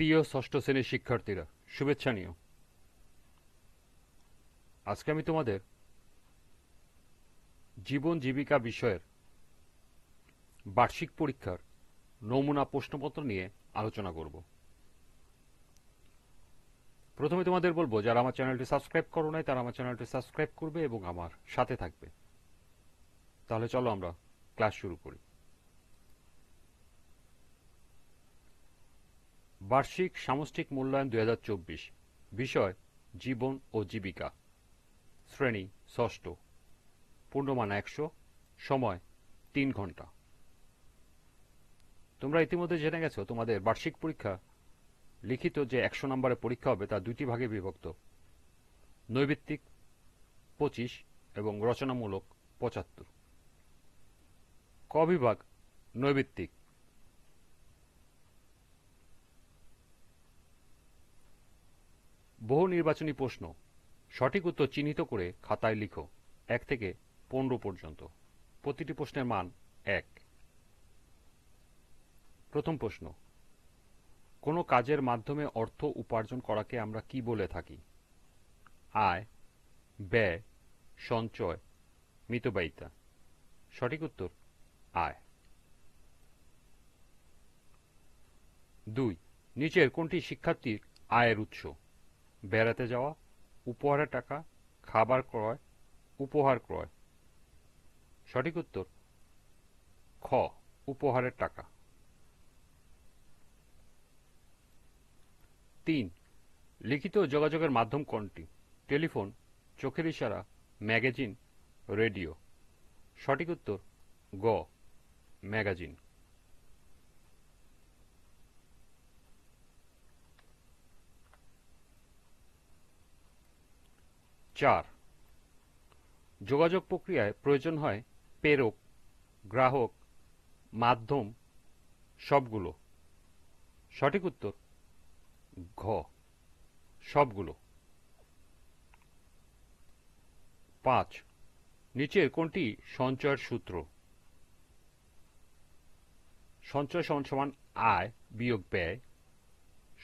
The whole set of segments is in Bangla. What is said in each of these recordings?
প্রিয় ষষ্ঠ শ্রেণীর শিক্ষার্থীরা, শুভেচ্ছা নিও। আজকে আমি তোমাদের জীবন জীবিকা বিষয়ের বার্ষিক পরীক্ষার নমুনা প্রশ্নপত্র নিয়ে আলোচনা করব। প্রথমে তোমাদের বলবো, যারা আমার চ্যানেলটি সাবস্ক্রাইব করো নাই তারা আমার চ্যানেলটি সাবস্ক্রাইব করবে এবং আমার সাথে থাকবে। তাহলে চলো আমরা ক্লাস শুরু করি। বার্ষিক সামষ্টিক মূল্যায়ন 2024, বিষয় জীবন ও জীবিকা, শ্রেণী ষষ্ঠ, পূর্ণমান 100, সময় 3 ঘন্টা। তোমরা ইতিমধ্যে জেনে গেছো তোমাদের বার্ষিক পরীক্ষা লিখিত যে 100 নম্বরের পরীক্ষা হবে তা দুটি ভাগে বিভক্ত, নৈবিত্তিক 25 এবং রচনামূলক 75। ক বিভাগ নৈবিত্তিক। বহু নির্বাচনী প্রশ্ন, সঠিক উত্তর চিহ্নিত করে খাতায় লিখো 1 থেকে 15 পর্যন্ত। প্রতিটি প্রশ্নের মান 1। প্রথম প্রশ্ন, কোনো কাজের মাধ্যমে অর্থ উপার্জন করাকে আমরা কি বলে থাকি? আয়, ব্যয়, সঞ্চয়, মিতব্যয়িতা। সঠিক উত্তর আয়। 2, নিচের কোনটি শিক্ষার্থীর আয়ের উৎস? বেড়াতে যাওয়া, উপহারের টাকা, খাবার ক্রয়, উপহার ক্রয়। সঠিক উত্তর খ, উপহারের টাকা। 3, লিখিত যোগাযোগের মাধ্যম কোনটি? টেলিফোন, চোখের ইশারা, ম্যাগাজিন, রেডিও। সঠিক উত্তর গ, ম্যাগাজিন। 4, যোগাযোগ প্রক্রিয়ায় প্রয়োজন হয় প্রেরক, গ্রাহক, মাধ্যম, সবগুলো। সঠিক উত্তর ঘ, সবগুলো। 5, নিচের কোনটি সঞ্চয়ের সূত্র? সঞ্চয় সমান সমান আয় বিয়োগ ব্যয়,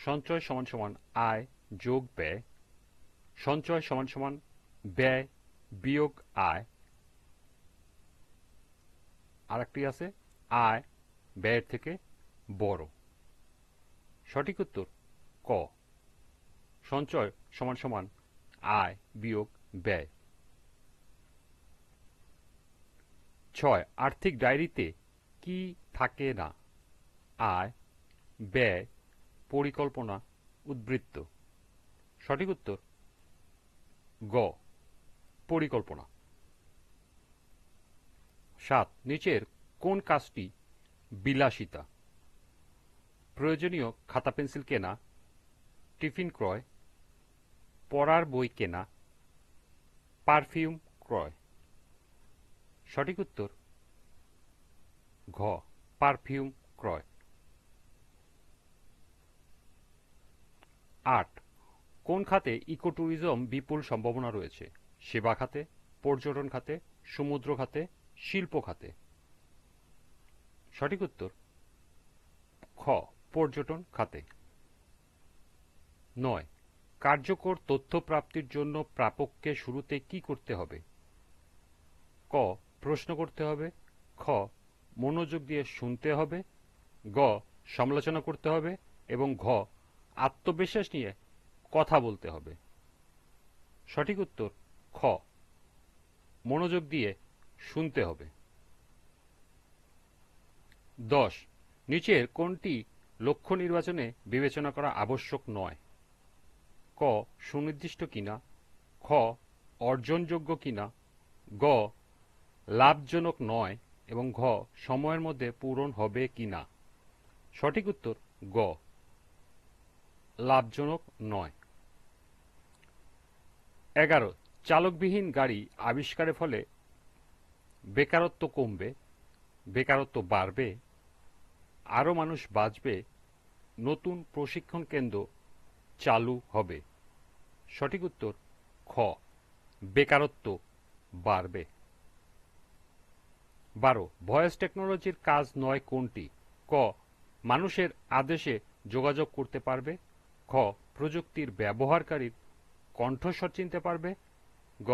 সঞ্চয় সমান সমান আয় যোগ ব্যয়, সঞ্চয় সমান সমান ব্যয় বিয়োগ আয়, আরেকটি আছে আয় ব্যয়ের থেকে বড়। সঠিক উত্তর ক, সঞ্চয় সমান সমান আয় বিয়োগ ব্যয়। 6, আর্থিক ডায়েরিতে কি থাকে না? আয়, ব্যয়, পরিকল্পনা, উদ্বৃত্ত। সঠিক উত্তর গ, পরিকল্পনা। 7, নিচের কোন কাজটি বিলাসিতা? প্রয়োজনীয় খাতা পেন্সিল কেনা, টিফিন ক্রয়, পড়ার বই কেনা, পারফিউম ক্রয়। সঠিক উত্তর ঘ, পারফিউম ক্রয়। 8, কোন খাতে ইকোট্যুরিজম বিপুল সম্ভাবনা রয়েছে? সেবা খাতে, পর্যটন খাতে, সমুদ্র খাতে, শিল্প খাতে। সঠিক উত্তর খ, পর্যটন খাতে। 9, কার্যকর তথ্য প্রাপ্তির জন্য প্রাপককে শুরুতে কি করতে হবে? ক, প্রশ্ন করতে হবে, খ, মনোযোগ দিয়ে শুনতে হবে, গ, সমালোচনা করতে হবে এবং ঘ, আত্মবিশ্বাস নিয়ে কথা বলতে হবে। সঠিক উত্তর খ, মনোযোগ দিয়ে শুনতে হবে। 10, নিচের কোনটি লক্ষ্য নির্বাচনে বিবেচনা করা আবশ্যক নয়? ক, সুনির্দিষ্ট কিনা, খ, অর্জনযোগ্য কিনা, গ, লাভজনক নয় এবং ঘ, সময়ের মধ্যে পূরণ হবে কিনা। সঠিক উত্তর গ, লাভজনক নয়। 11, চালকবিহীন গাড়ি আবিষ্কারের ফলে বেকারত্ব কমবে, বেকারত্ব বাড়বে, আরও মানুষ বাঁচবে, নতুন প্রশিক্ষণ কেন্দ্র চালু হবে। সঠিক উত্তর খ, বেকারত্ব বাড়বে। 12, ভয়েস টেকনোলজির কাজ নয় কোনটি? ক, মানুষের আদেশে যোগাযোগ করতে পারবে, খ প্রযুক্তির ব্যবহারকারীর কণ্ঠস্বর চিনতে পারবে, গ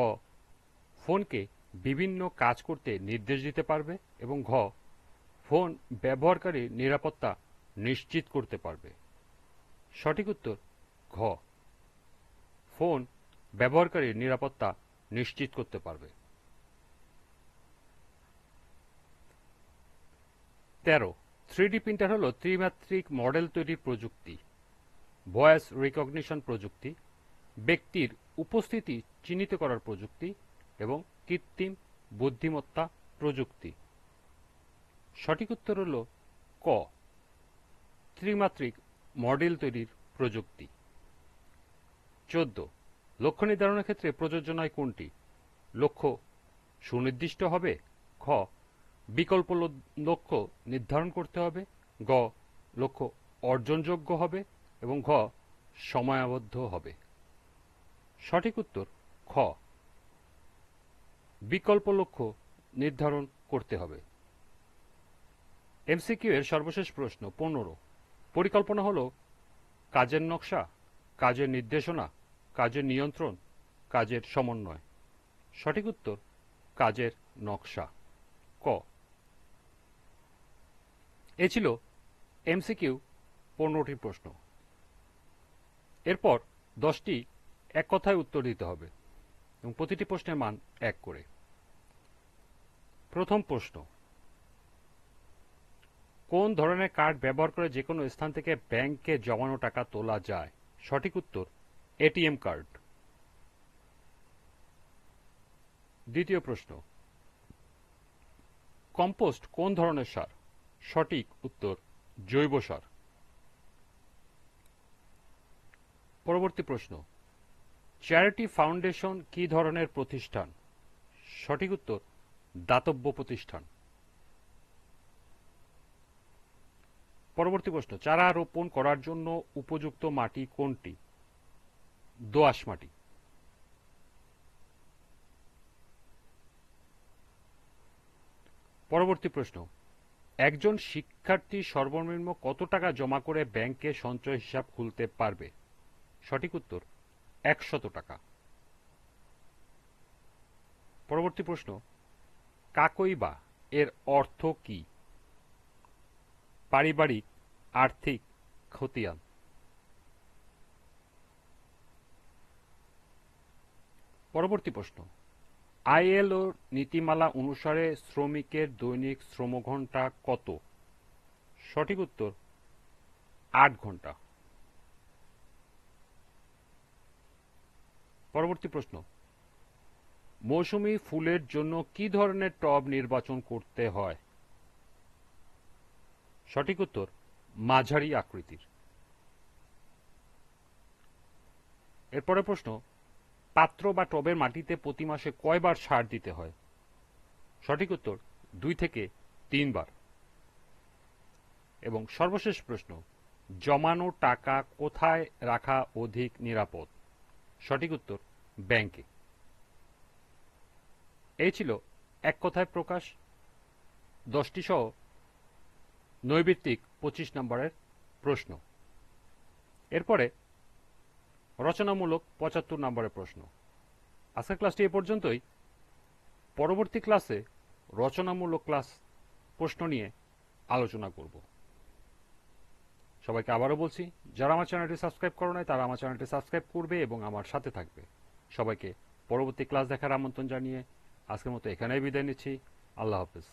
ফোনকে বিভিন্ন কাজ করতে নির্দেশ দিতে পারবে এবং ঘ ফোন ব্যবহারকারীর নিরাপত্তা নিশ্চিত করতে পারবে। সঠিক উত্তর ঘ, ফোন ব্যবহারকারীর নিরাপত্তা নিশ্চিত করতে পারবে। 13 3D প্রিন্টার হলো ত্রিমাত্রিক মডেল তৈরির প্রযুক্তি, ভয়েস রিকগনিশন প্রযুক্তি, ব্যক্তির উপস্থিতি চিহ্নিত করার প্রযুক্তি এবং কৃত্রিম বুদ্ধিমত্তা প্রযুক্তি। সঠিক উত্তর হল ক, ত্রিমাত্রিক মডেল তৈরির প্রযুক্তি। 14 লক্ষ্য নির্ধারণের ক্ষেত্রে প্রযোজ্য নয় কোনটি? লক্ষ্য সুনির্দিষ্ট হবে, খ বিকল্প লক্ষ্য নির্ধারণ করতে হবে, গ লক্ষ্য অর্জনযোগ্য হবে এবং ঘ সময়াবদ্ধ হবে। সঠিক উত্তর খ, বিকল্প লক্ষ্য নির্ধারণ করতে হবে। এমসিকিউ এর সর্বশেষ প্রশ্ন 15 পরিকল্পনা হলো কাজের নকশা, কাজের নির্দেশনা, কাজের নিয়ন্ত্রণ, কাজের সমন্বয়। সঠিক উত্তর কাজের নকশা, ক। এ ছিল এমসিকিউ 15টি প্রশ্ন। এরপর 10টি এক কথায় উত্তর দিতে হবে এবং প্রতিটি প্রশ্নের মান 1 করে। প্রথম প্রশ্ন, কোন ধরনের কার্ড ব্যবহার করে যে কোনো স্থান থেকে ব্যাংকে জমানো টাকা তোলা যায়? সঠিক উত্তর এটিএম কার্ড। দ্বিতীয় প্রশ্ন, কম্পোস্ট কোন ধরনের সার? সঠিক উত্তর জৈব সার। পরবর্তী প্রশ্ন, চ্যারিটি ফাউন্ডেশন কি ধরনের প্রতিষ্ঠান? সঠিক উত্তর দাতব্য প্রতিষ্ঠান। পরবর্তী প্রশ্ন, চারা রোপণ করার জন্য উপযুক্ত মাটি কোনটি? দোআঁশ মাটি। পরবর্তী প্রশ্ন, একজন শিক্ষার্থী সর্বনিম্ন কত টাকা জমা করে ব্যাংকে সঞ্চয় হিসাব খুলতে পারবে? সঠিক উত্তর 100 টাকা। পরবর্তী প্রশ্ন, কাকইবা এর অর্থ কি? পারিবারিক আর্থিক খতিয়ান। পরবর্তী প্রশ্ন, আইএলও নীতিমালা অনুসারে শ্রমিকের দৈনিক শ্রমঘণ্টা কত? সঠিক উত্তর 8 ঘন্টা। পরবর্তী প্রশ্ন, মৌসুমী ফুলের জন্য কি ধরনের টব নির্বাচন করতে হয়? সঠিক উত্তর মাঝারি আকৃতির। এরপরের প্রশ্ন, পাত্র বা টবের মাটিতে প্রতি মাসে কয়বার সার দিতে হয়? সঠিক উত্তর 2 থেকে 3 বার। এবং সর্বশেষ প্রশ্ন, জমানো টাকা কোথায় রাখা অধিক নিরাপদ? সঠিক উত্তর ব্যাংকে। এই ছিল এক কথায় প্রকাশ 10টি সহ নৈর্ব্যক্তিক 25 নম্বরের প্রশ্ন। এরপরে রচনামূলক 75 নম্বরের প্রশ্ন। আজকের ক্লাসটি এ পর্যন্তই। পরবর্তী ক্লাসে রচনামূলক প্রশ্ন নিয়ে আলোচনা করব। সবাইকে আবারও বলছি, যারা আমার চ্যানেলটি সাবস্ক্রাইব করে নাই তারা আমার চ্যানেলটি সাবস্ক্রাইব করবে এবং আমার সাথে থাকবে। সবাইকে পরবর্তী ক্লাস দেখার আমন্ত্রণ জানিয়ে আজকের মতো এখানেই বিদায় নিচ্ছি। আল্লাহ হাফেজ।